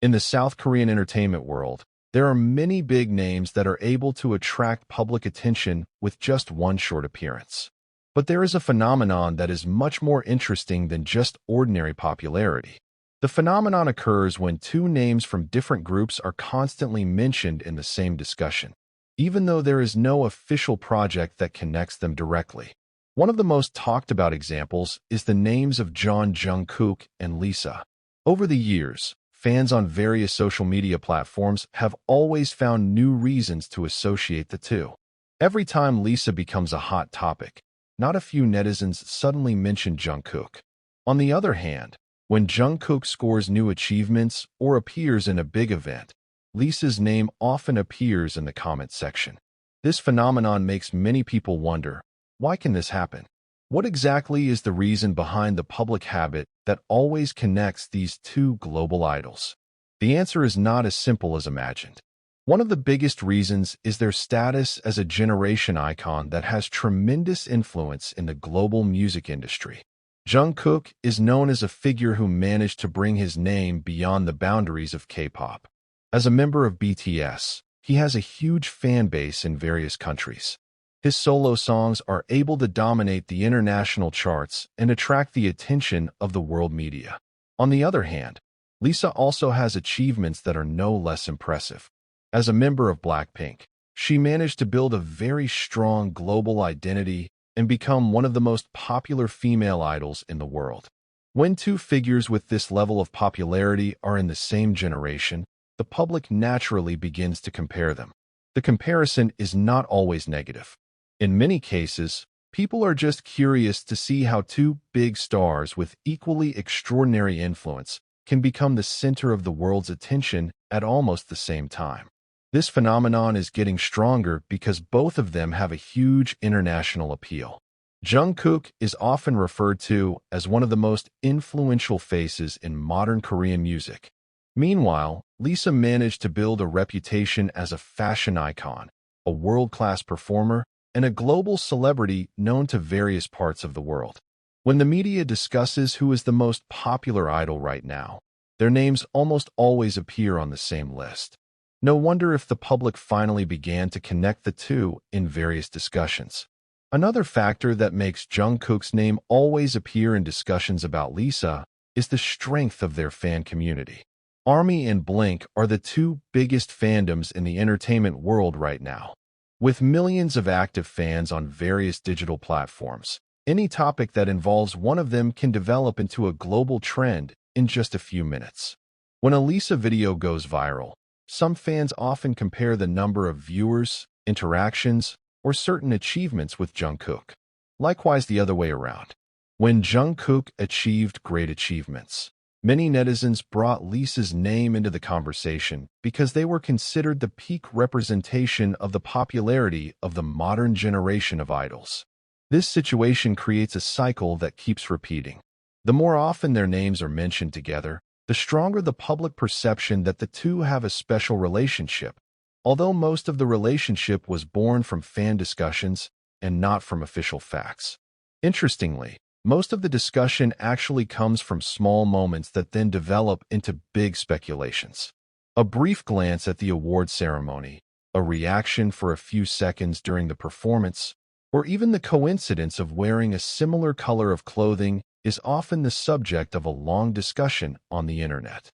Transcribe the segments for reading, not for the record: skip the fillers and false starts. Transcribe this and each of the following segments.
In the South Korean entertainment world, there are many big names that are able to attract public attention with just one short appearance. But there is a phenomenon that is much more interesting than just ordinary popularity. The phenomenon occurs when two names from different groups are constantly mentioned in the same discussion, even though there is no official project that connects them directly. One of the most talked about examples is the names of Jungkook and Lisa. Over the years, fans on various social media platforms have always found new reasons to associate the two. Every time Lisa becomes a hot topic, not a few netizens suddenly mention Jungkook. On the other hand, when Jungkook scores new achievements or appears in a big event, Lisa's name often appears in the comment section. This phenomenon makes many people wonder, why can this happen? What exactly is the reason behind the public habit that always connects these two global idols? The answer is not as simple as imagined. One of the biggest reasons is their status as a generation icon that has tremendous influence in the global music industry. Jungkook is known as a figure who managed to bring his name beyond the boundaries of K-pop. As a member of BTS, he has a huge fan base in various countries. His solo songs are able to dominate the international charts and attract the attention of the world media. On the other hand, Lisa also has achievements that are no less impressive. As a member of Blackpink, she managed to build a very strong global identity and become one of the most popular female idols in the world. When two figures with this level of popularity are in the same generation, the public naturally begins to compare them. The comparison is not always negative. In many cases, people are just curious to see how two big stars with equally extraordinary influence can become the center of the world's attention at almost the same time. This phenomenon is getting stronger because both of them have a huge international appeal. Jungkook is often referred to as one of the most influential faces in modern Korean music. Meanwhile, Lisa managed to build a reputation as a fashion icon, a world-class performer, and a global celebrity known to various parts of the world. When the media discusses who is the most popular idol right now, their names almost always appear on the same list. No wonder if the public finally began to connect the two in various discussions. Another factor that makes Jungkook's name always appear in discussions about Lisa is the strength of their fan community. ARMY and Blink are the two biggest fandoms in the entertainment world right now. With millions of active fans on various digital platforms, any topic that involves one of them can develop into a global trend in just a few minutes. When a Lisa video goes viral, some fans often compare the number of viewers, interactions, or certain achievements with Jungkook. Likewise the other way around. When Jungkook achieved great achievements, many netizens brought Lisa's name into the conversation because they were considered the peak representation of the popularity of the modern generation of idols. This situation creates a cycle that keeps repeating. The more often their names are mentioned together, the stronger the public perception that the two have a special relationship, although most of the relationship was born from fan discussions and not from official facts. Interestingly, most of the discussion actually comes from small moments that then develop into big speculations. A brief glance at the award ceremony, a reaction for a few seconds during the performance, or even the coincidence of wearing a similar color of clothing is often the subject of a long discussion on the internet.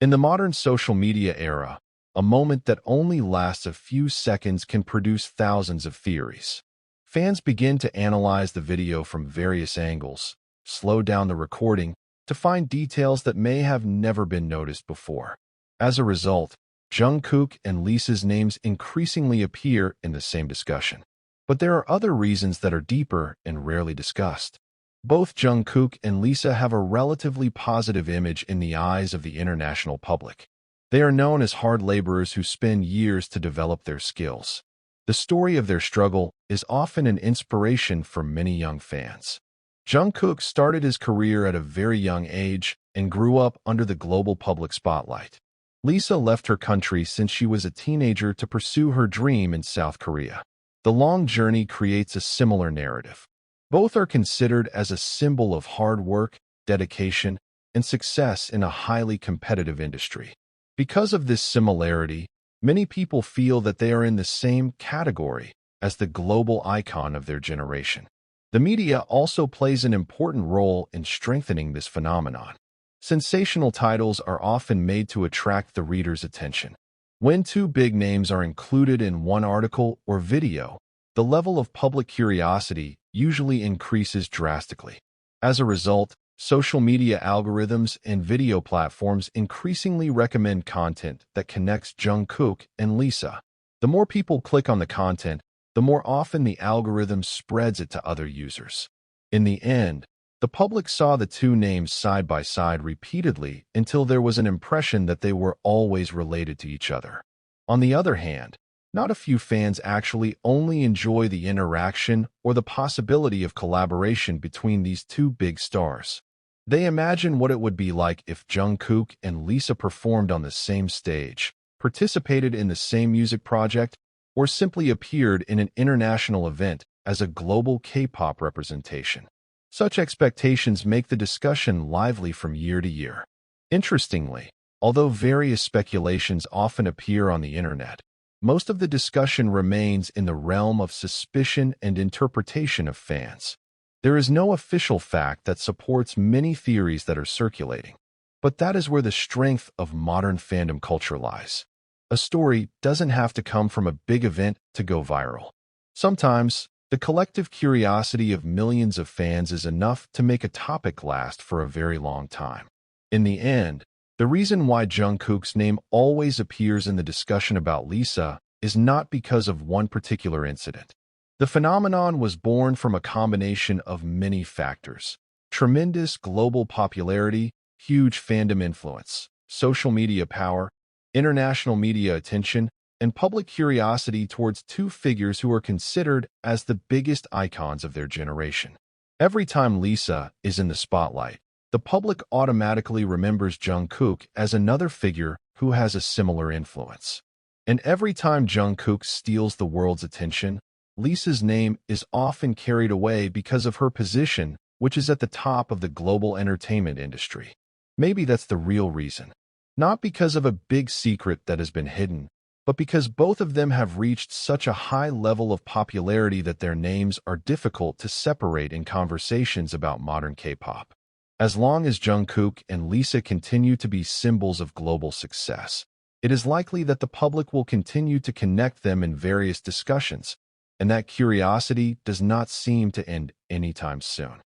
In the modern social media era, a moment that only lasts a few seconds can produce thousands of theories. Fans begin to analyze the video from various angles, slow down the recording to find details that may have never been noticed before. As a result, Jungkook and Lisa's names increasingly appear in the same discussion. But there are other reasons that are deeper and rarely discussed. Both Jungkook and Lisa have a relatively positive image in the eyes of the international public. They are known as hard laborers who spend years to develop their skills. The story of their struggle is often an inspiration for many young fans. Jungkook started his career at a very young age and grew up under the global public spotlight. Lisa left her country since she was a teenager to pursue her dream in South Korea. The long journey creates a similar narrative. Both are considered as a symbol of hard work, dedication, and success in a highly competitive industry. Because of this similarity, many people feel that they are in the same category as the global icon of their generation. The media also plays an important role in strengthening this phenomenon. Sensational titles are often made to attract the reader's attention. When two big names are included in one article or video, the level of public curiosity usually increases drastically. As a result, social media algorithms and video platforms increasingly recommend content that connects Jungkook and Lisa. The more people click on the content, the more often the algorithm spreads it to other users. In the end, the public saw the two names side by side repeatedly until there was an impression that they were always related to each other. On the other hand, not a few fans actually only enjoy the interaction or the possibility of collaboration between these two big stars. They imagine what it would be like if Jungkook and Lisa performed on the same stage, participated in the same music project, or simply appeared in an international event as a global K-pop representation. Such expectations make the discussion lively from year to year. Interestingly, although various speculations often appear on the internet, most of the discussion remains in the realm of suspicion and interpretation of fans. There is no official fact that supports many theories that are circulating, but that is where the strength of modern fandom culture lies. A story doesn't have to come from a big event to go viral. Sometimes, the collective curiosity of millions of fans is enough to make a topic last for a very long time. In the end, the reason why Jungkook's name always appears in the discussion about Lisa is not because of one particular incident. The phenomenon was born from a combination of many factors: tremendous global popularity, huge fandom influence, social media power, international media attention, and public curiosity towards two figures who are considered as the biggest icons of their generation. Every time Lisa is in the spotlight, the public automatically remembers Jungkook as another figure who has a similar influence. And every time Jungkook steals the world's attention, Lisa's name is often carried away because of her position, which is at the top of the global entertainment industry. Maybe that's the real reason. Not because of a big secret that has been hidden, but because both of them have reached such a high level of popularity that their names are difficult to separate in conversations about modern K-pop. As long as Jungkook and Lisa continue to be symbols of global success, it is likely that the public will continue to connect them in various discussions, and that curiosity does not seem to end anytime soon.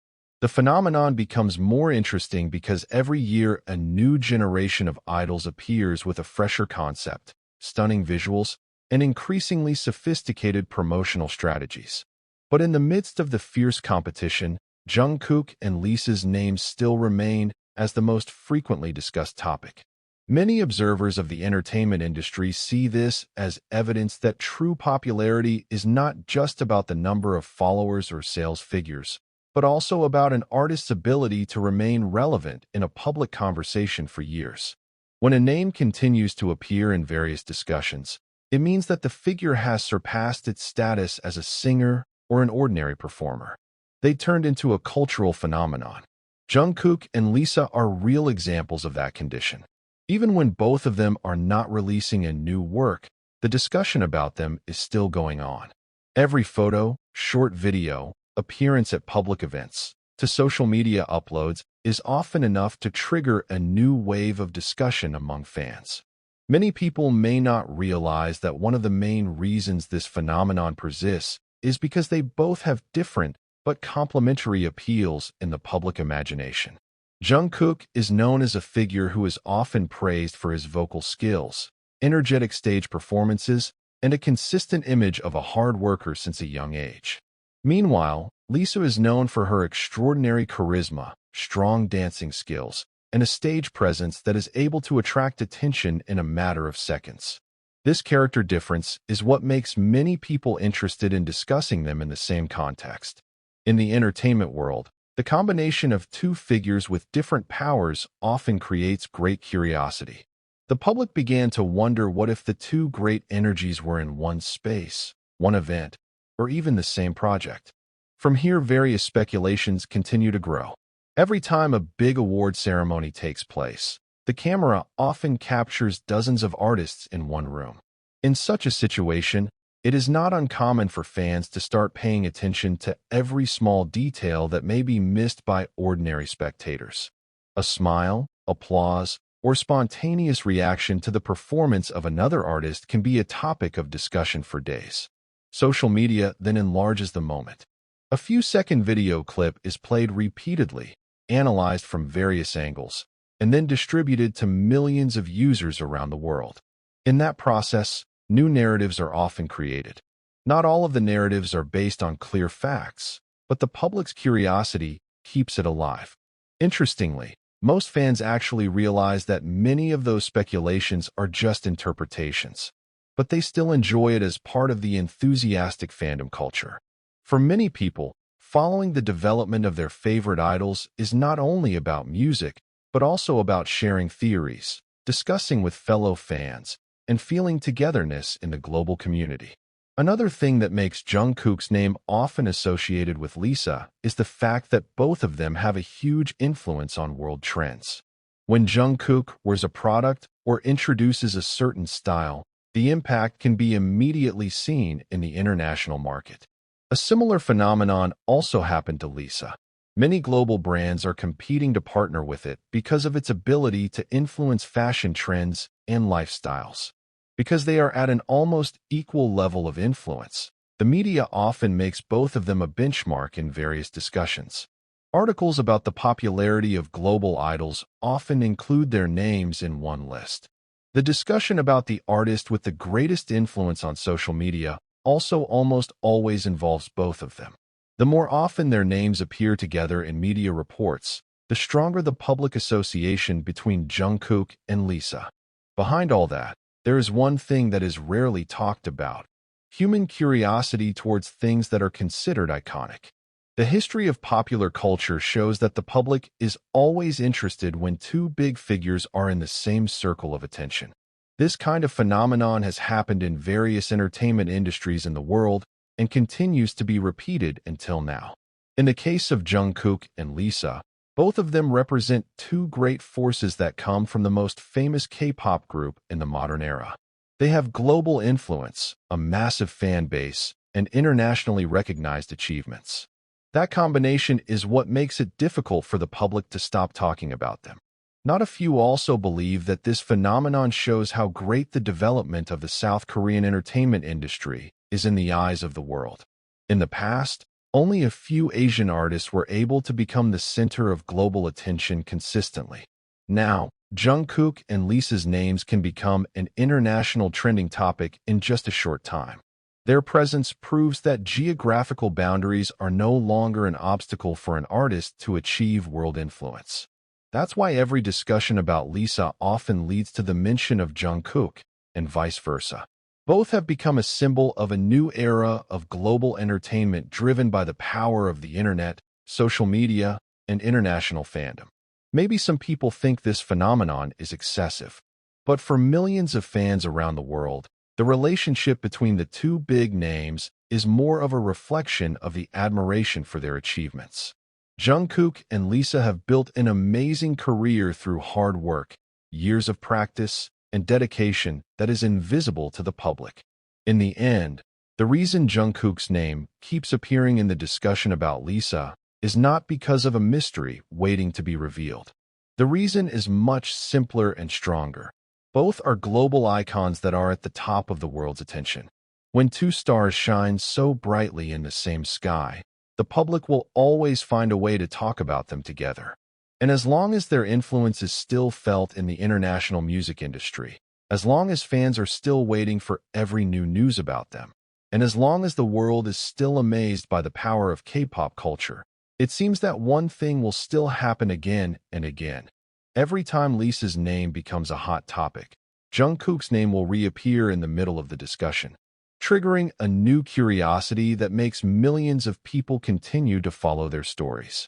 The phenomenon becomes more interesting because every year a new generation of idols appears with a fresher concept, stunning visuals, and increasingly sophisticated promotional strategies. But in the midst of the fierce competition, Jungkook and Lisa's names still remain as the most frequently discussed topic. Many observers of the entertainment industry see this as evidence that true popularity is not just about the number of followers or sales figures, but also about an artist's ability to remain relevant in a public conversation for years. When a name continues to appear in various discussions, it means that the figure has surpassed its status as a singer or an ordinary performer. They turned into a cultural phenomenon. Jungkook and Lisa are real examples of that condition. Even when both of them are not releasing a new work, the discussion about them is still going on. Every photo, short video, appearance at public events, to social media uploads is often enough to trigger a new wave of discussion among fans. Many people may not realize that one of the main reasons this phenomenon persists is because they both have different but complementary appeals in the public imagination. Jungkook is known as a figure who is often praised for his vocal skills, energetic stage performances, and a consistent image of a hard worker since a young age. Meanwhile, Lisa is known for her extraordinary charisma, strong dancing skills, and a stage presence that is able to attract attention in a matter of seconds. This character difference is what makes many people interested in discussing them in the same context. In the entertainment world, the combination of two figures with different powers often creates great curiosity. The public began to wonder what if the two great energies were in one space, one event, or even the same project. From here, various speculations continue to grow. Every time a big award ceremony takes place, The camera often captures dozens of artists in one room. In such a situation, it is not uncommon for fans to start paying attention to every small detail that may be missed by ordinary spectators. A smile, applause, or spontaneous reaction to the performance of another artist can be a topic of discussion for days. Social media then enlarges the moment. A few-second video clip is played repeatedly, analyzed from various angles, and then distributed to millions of users around the world. In that process, new narratives are often created. Not all of the narratives are based on clear facts, but the public's curiosity keeps it alive. Interestingly, most fans actually realize that many of those speculations are just interpretations, but they still enjoy it as part of the enthusiastic fandom culture. For many people, following the development of their favorite idols is not only about music, but also about sharing theories, discussing with fellow fans, and feeling togetherness in the global community. Another thing that makes Jungkook's name often associated with Lisa is the fact that both of them have a huge influence on world trends. When Jungkook wears a product or introduces a certain style, the impact can be immediately seen in the international market. A similar phenomenon also happened to Lisa. Many global brands are competing to partner with it because of its ability to influence fashion trends and lifestyles. Because they are at an almost equal level of influence, the media often makes both of them a benchmark in various discussions. Articles about the popularity of global idols often include their names in one list. The discussion about the artist with the greatest influence on social media also almost always involves both of them. The more often their names appear together in media reports, the stronger the public association between Jungkook and Lisa. Behind all that, there is one thing that is rarely talked about: human curiosity towards things that are considered iconic. The history of popular culture shows that the public is always interested when two big figures are in the same circle of attention. This kind of phenomenon has happened in various entertainment industries in the world and continues to be repeated until now. In the case of Jungkook and Lisa, both of them represent two great forces that come from the most famous K-pop group in the modern era. They have global influence, a massive fan base, and internationally recognized achievements. That combination is what makes it difficult for the public to stop talking about them. Not a few also believe that this phenomenon shows how great the development of the South Korean entertainment industry is in the eyes of the world. In the past, only a few Asian artists were able to become the center of global attention consistently. Now, Jungkook and Lisa's names can become an international trending topic in just a short time. Their presence proves that geographical boundaries are no longer an obstacle for an artist to achieve world influence. That's why every discussion about Lisa often leads to the mention of Jungkook, and vice versa. Both have become a symbol of a new era of global entertainment driven by the power of the internet, social media, and international fandom. Maybe some people think this phenomenon is excessive, but for millions of fans around the world, the relationship between the two big names is more of a reflection of the admiration for their achievements. Jungkook and Lisa have built an amazing career through hard work, years of practice, and dedication that is invisible to the public. In the end, the reason Jungkook's name keeps appearing in the discussion about Lisa is not because of a mystery waiting to be revealed. The reason is much simpler and stronger. Both are global icons that are at the top of the world's attention. When two stars shine so brightly in the same sky, the public will always find a way to talk about them together. And as long as their influence is still felt in the international music industry, as long as fans are still waiting for every new news about them, and as long as the world is still amazed by the power of K-pop culture, it seems that one thing will still happen again and again. Every time Lisa's name becomes a hot topic, Jungkook's name will reappear in the middle of the discussion, triggering a new curiosity that makes millions of people continue to follow their stories.